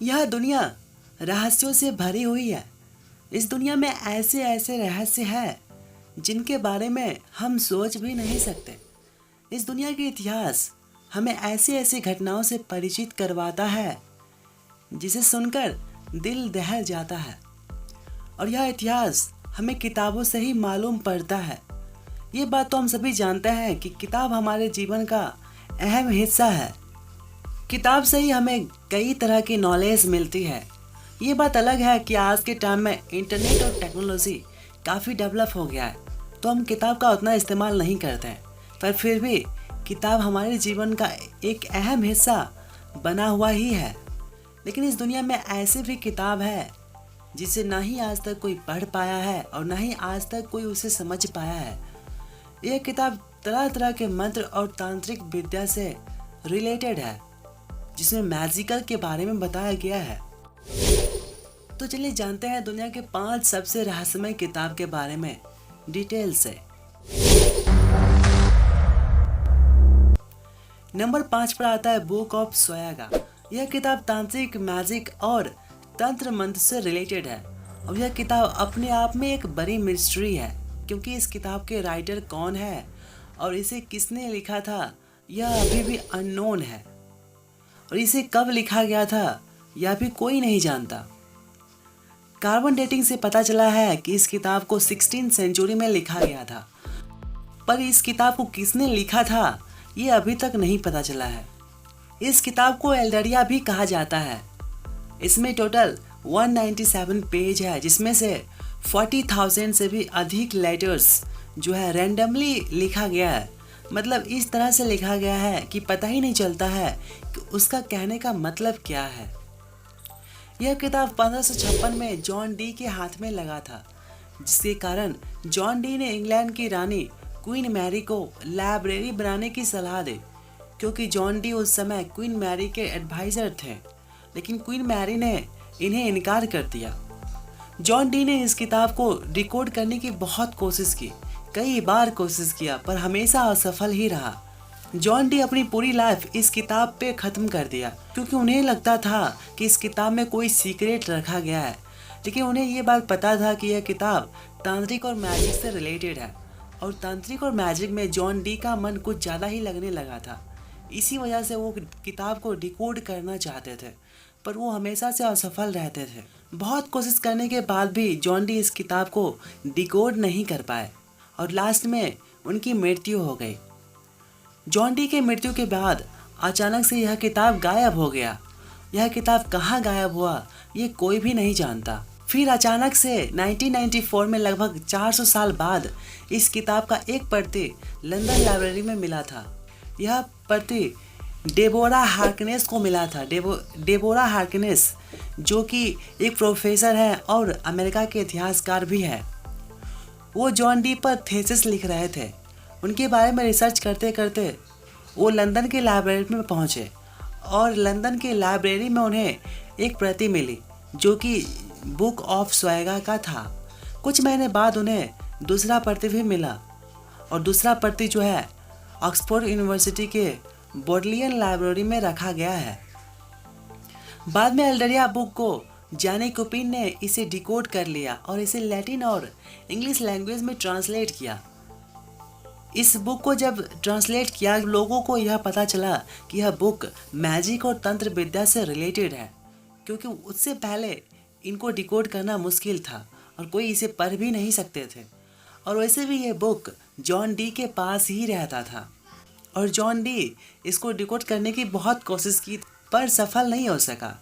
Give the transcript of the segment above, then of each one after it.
यह दुनिया रहस्यों से भरी हुई है। इस दुनिया में ऐसे ऐसे रहस्य हैं जिनके बारे में हम सोच भी नहीं सकते। इस दुनिया के इतिहास हमें ऐसी ऐसी घटनाओं से परिचित करवाता है जिसे सुनकर दिल दहल जाता है। और यह इतिहास हमें किताबों से ही मालूम पड़ता है। ये बात तो हम सभी जानते हैं कि किताब हमारे जीवन का अहम हिस्सा है। किताब से ही हमें कई तरह की नॉलेज मिलती है। ये बात अलग है कि आज के टाइम में इंटरनेट और टेक्नोलॉजी काफ़ी डेवलप हो गया है, तो हम किताब का उतना इस्तेमाल नहीं करते हैं, पर फिर भी किताब हमारे जीवन का एक अहम हिस्सा बना हुआ ही है। लेकिन इस दुनिया में ऐसे भी किताब है जिसे ना ही आज तक कोई पढ़ पाया है और ना ही आज तक कोई उसे समझ पाया है। यह किताब तरह तरह के मंत्र और तांत्रिक विद्या से रिलेटेड है, जिसमें मैजिकल के बारे में बताया गया है। तो चलिए जानते हैं दुनिया के 5 सबसे रहस्यमय किताब के बारे में डिटेल से। नंबर 5 पर आता है बुक ऑफ स्वायागा। यह किताब तांत्रिक, मैजिक और तंत्र मंत्र से रिलेटेड है और यह किताब अपने आप में एक बड़ी मिस्ट्री है, क्योंकि इस किताब के राइटर कौन है और इसे किसने लिखा था यह अभी भी अननोन है, और इसे कब लिखा गया था यह भी कोई नहीं जानता। कार्बन डेटिंग से पता चला है कि इस किताब को 16वीं सेंचुरी में लिखा गया था, पर इस किताब को किसने लिखा था ये अभी तक नहीं पता चला है। इस किताब को एल्डरिया भी कहा जाता है। इसमें टोटल 197 पेज है, जिसमें से 40,000 से भी अधिक लेटर्स जो है रैंडमली लिखा गया है। मतलब इस तरह से लिखा गया है कि पता ही नहीं चलता है कि उसका कहने का मतलब क्या है। यह किताब 1556 में जॉन डी के हाथ में लगा था, जिसके कारण जॉन डी ने इंग्लैंड की रानी क्वीन मैरी को लाइब्रेरी बनाने की सलाह दी, क्योंकि जॉन डी उस समय क्वीन मैरी के एडवाइज़र थे, लेकिन क्वीन मैरी ने इन्हें इनकार कर दिया। जॉन डी ने इस किताब को डिकोड करने की बहुत कोशिश की, कई बार कोशिश किया, पर हमेशा असफल ही रहा। जॉन डी अपनी पूरी लाइफ इस किताब पे ख़त्म कर दिया, क्योंकि उन्हें लगता था कि इस किताब में कोई सीक्रेट रखा गया है। लेकिन उन्हें ये बात पता था कि यह किताब तांत्रिक और मैजिक से रिलेटेड है, और तांत्रिक और मैजिक में जॉन डी का मन कुछ ज़्यादा ही लगने लगा था। इसी वजह से वो किताब को डिकोड करना चाहते थे, पर वो हमेशा से असफल रहते थे। बहुत कोशिश करने के बाद भी जॉन डी इस किताब को डिकोड नहीं कर पाए और लास्ट में उनकी मृत्यु हो गई। जॉन डी के मृत्यु के बाद अचानक से यह किताब गायब हो गया। यह किताब कहाँ गायब हुआ ये कोई भी नहीं जानता। फिर अचानक से 1994 में लगभग 400 साल बाद इस किताब का एक प्रति लंदन लाइब्रेरी में मिला था। यह प्रति डेबोरा हार्कनेस को मिला था। डेबोरा हार्कनेस जो कि एक प्रोफेसर है और अमेरिका के इतिहासकार भी है। वो जॉन डी पर थीसिस लिख रहे थे। उनके बारे में रिसर्च करते करते वो लंदन के लाइब्रेरी में पहुँचे और लंदन के लाइब्रेरी में उन्हें एक प्रति मिली जो कि बुक ऑफ स्वायगा का था। कुछ महीने बाद उन्हें दूसरा प्रति भी मिला, और दूसरा प्रति जो है ऑक्सफोर्ड यूनिवर्सिटी के बोडलियन लाइब्रेरी में रखा गया है। बाद में एल्डरिया बुक को जानी कुपिन ने इसे डिकोड कर लिया और इसे लैटिन और इंग्लिश लैंग्वेज में ट्रांसलेट किया। इस बुक को जब ट्रांसलेट किया, लोगों को यह पता चला कि यह बुक मैजिक और तंत्र विद्या से रिलेटेड है, क्योंकि उससे पहले इनको डिकोड करना मुश्किल था और कोई इसे पढ़ भी नहीं सकते थे। और वैसे भी ये बुक जॉन डी के पास ही रहता था और जॉन डी इसको डिकोड करने की बहुत कोशिश की, पर सफल नहीं हो सका।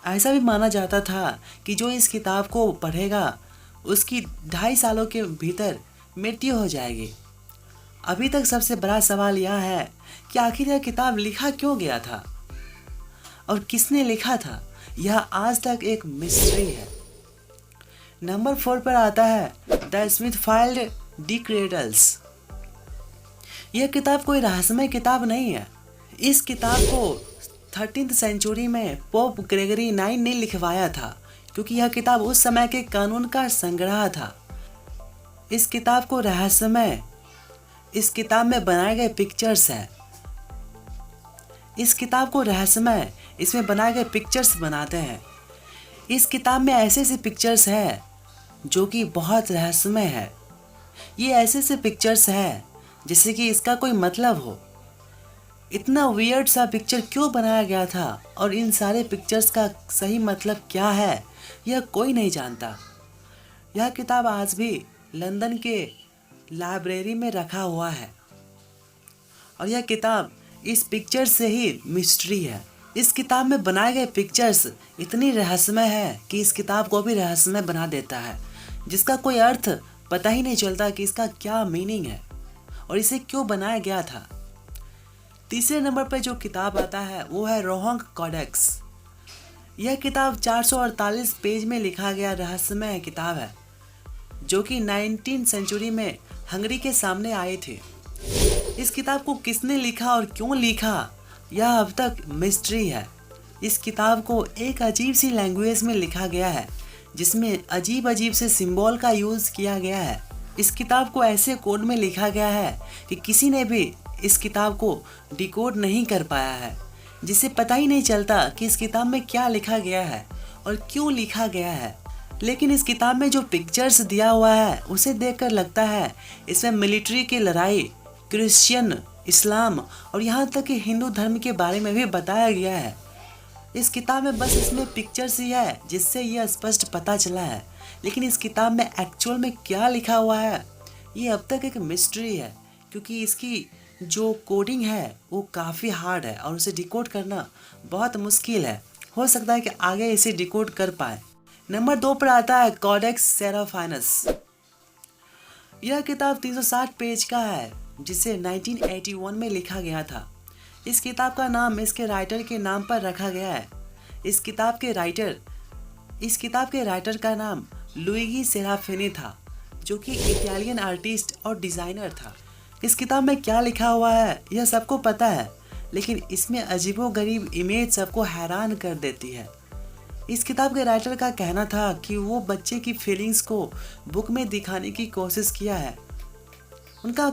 ऐसा भी माना जाता था कि जो इस किताब को पढ़ेगा उसकी 2.5 सालों के भीतर मृत्यु हो जाएगी। अभी तक सबसे बड़ा सवाल यह है कि आखिर यह किताब लिखा क्यों गया था और किसने लिखा था, यह आज तक एक मिस्ट्री है। नंबर 4 पर आता है द स्मिथफील्ड डिक्रेडल्स। यह किताब कोई रहस्यमय किताब नहीं है। इस किताब को 13वीं सेंचुरी में पोप ग्रेगरी 9 ने लिखवाया था, क्योंकि यह किताब उस समय के कानून का संग्रह था। इस किताब को रहस्यमय, इस किताब में बनाए गए पिक्चर्स हैं। इस किताब को रहस्यमय इसमें बनाए गए पिक्चर्स बनाते हैं। इस किताब में ऐसे ऐसे पिक्चर्स है जो कि बहुत रहस्यमय है। ये ऐसे ऐसे पिक्चर्स है जैसे कि इसका कोई मतलब हो। इतना वियर्ड सा पिक्चर क्यों बनाया गया था और इन सारे पिक्चर्स का सही मतलब क्या है, यह कोई नहीं जानता। यह किताब आज भी लंदन के लाइब्रेरी में रखा हुआ है और यह किताब इस पिक्चर से ही मिस्ट्री है। इस किताब में बनाए गए पिक्चर्स इतनी रहस्यमय है कि इस किताब को भी रहस्यमय बना देता है, जिसका कोई अर्थ पता ही नहीं चलता कि इसका क्या मीनिंग है और इसे क्यों बनाया गया था। तीसरे नंबर पर जो किताब आता है वो है रोहंग कॉडेक्स। यह किताब 448 पेज में लिखा गया रहस्यमय किताब है जो कि 19वीं सेंचुरी में हंगरी के सामने आए थे। इस किताब को किसने लिखा और क्यों लिखा यह अब तक मिस्ट्री है। इस किताब को एक अजीब सी लैंग्वेज में लिखा गया है जिसमें अजीब अजीब से सिंबल का यूज़ किया गया है। इस किताब को ऐसे कोड में लिखा गया है कि किसी ने भी इस किताब को डिकोड नहीं कर पाया है, जिससे पता ही नहीं चलता कि इस किताब में क्या लिखा गया है और क्यों लिखा गया है। लेकिन इस किताब में जो पिक्चर्स दिया हुआ है उसे देखकर लगता है इसमें मिलिट्री की लड़ाई, क्रिश्चियन, इस्लाम और यहाँ तक कि हिंदू धर्म के बारे में भी बताया गया है। इस किताब में बस इसमें पिक्चर्स ही है जिससे यह स्पष्ट पता चला है, लेकिन इस किताब में एक्चुअल में क्या लिखा हुआ है ये अब तक एक मिस्ट्री है, क्योंकि इसकी जो कोडिंग है वो काफ़ी हार्ड है और उसे डिकोड करना बहुत मुश्किल है। हो सकता है कि आगे इसे डिकोड कर पाए। नंबर 2 पर आता है कॉडेक्स सेराफिनस। यह किताब 360 पेज का है जिसे 1981 में लिखा गया था। इस किताब का नाम इसके राइटर के नाम पर रखा गया है। इस किताब के राइटर का नाम लुइगी सेराफिनी था जो कि इटालियन आर्टिस्ट और डिज़ाइनर था। इस किताब में क्या लिखा हुआ है यह सबको पता है, लेकिन इसमें अजीबोगरीब इमेज सबको हैरान कर देती है। इस किताब के राइटर का कहना था कि वो बच्चे की फीलिंग्स को बुक में दिखाने की कोशिश किया है। उनका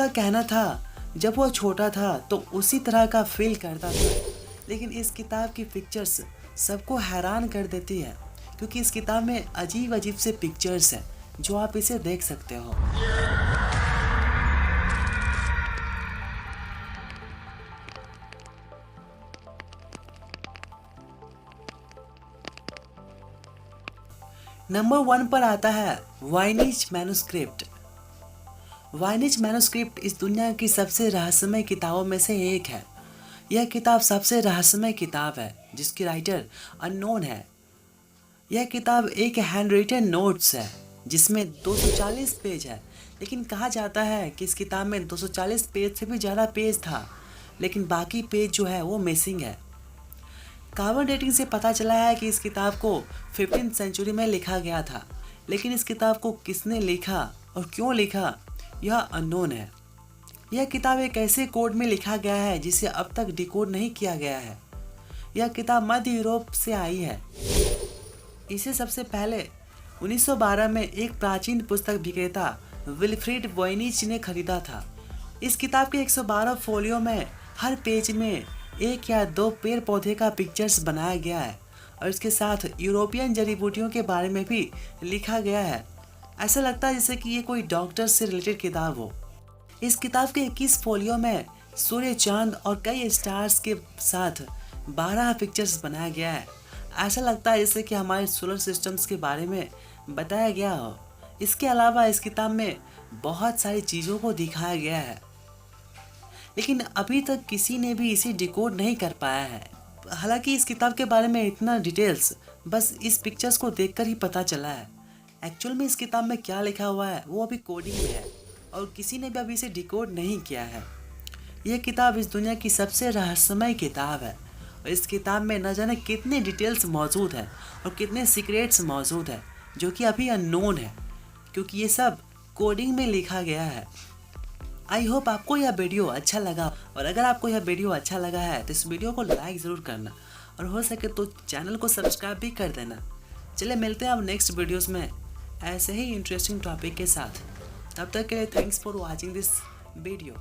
कहना था जब वो छोटा था तो उसी तरह का फील करता था, लेकिन इस किताब की पिक्चर्स सबको हैरान कर देती है क्योंकि इस किताब में अजीब अजीब से पिक्चर्स हैं जो आप इसे देख सकते हो। नंबर 1 पर आता है वाइनिच मैन्युस्क्रिप्ट। वाइनिच मैन्युस्क्रिप्ट इस दुनिया की सबसे रहस्यमय किताबों में से एक है। यह किताब सबसे रहस्यमय किताब है जिसकी राइटर अननोन है। यह किताब एक हैंड रिटन नोट्स है जिसमें 240 पेज है, लेकिन कहा जाता है कि इस किताब में 240 पेज से भी ज़्यादा पेज था, लेकिन बाकी पेज जो है वो मिसिंग है। कार्बन डेटिंग से पता चला है कि इस किताब को 15वीं सेंचुरी में लिखा गया था, लेकिन इस किताब को किसने लिखा और क्यों लिखा यह अननोन है। यह किताब एक ऐसे कोड में लिखा गया है जिसे अब तक डिकोड नहीं किया गया है। यह किताब मध्य यूरोप से आई है। इसे सबसे पहले 1912 में एक प्राचीन पुस्तक विक्रेता विल्फ्रीड वॉइनिच ने खरीदा था। इस किताब के 112 फोलियो में हर पेज में 1 या 2 पेड़ पौधे का पिक्चर्स बनाया गया है और इसके साथ यूरोपियन जड़ी बूटियों के बारे में भी लिखा गया है। ऐसा लगता है जैसे कि ये कोई डॉक्टर से रिलेटेड किताब हो। इस किताब के 21 फोलियो में सूर्य, चांद और कई स्टार्स के साथ 12 पिक्चर्स बनाया गया है। ऐसा लगता है जैसे कि हमारे सोलर सिस्टम्स के बारे में बताया गया हो। इसके अलावा इस किताब में बहुत सारी चीज़ों को दिखाया गया है, लेकिन अभी तक किसी ने भी इसे डिकोड नहीं कर पाया है। हालांकि इस किताब के बारे में इतना डिटेल्स बस इस पिक्चर्स को देखकर ही पता चला है। एक्चुअल में इस किताब में क्या लिखा हुआ है वो अभी कोडिंग में है और किसी ने भी अभी इसे डिकोड नहीं किया है। यह किताब इस दुनिया की सबसे रहस्यमय किताब है और इस किताब में न जाने कितने डिटेल्स मौजूद है और कितने सीक्रेट्स मौजूद है जो कि अभी अननोन है, क्योंकि ये सब कोडिंग में लिखा गया है। आई होप आपको यह वीडियो अच्छा लगा, और अगर आपको यह वीडियो अच्छा लगा है तो इस वीडियो को लाइक ज़रूर करना और हो सके तो चैनल को सब्सक्राइब भी कर देना। चलिए मिलते हैं अब नेक्स्ट वीडियोस में ऐसे ही इंटरेस्टिंग टॉपिक के साथ। तब तक के लिए thanks for watching this video.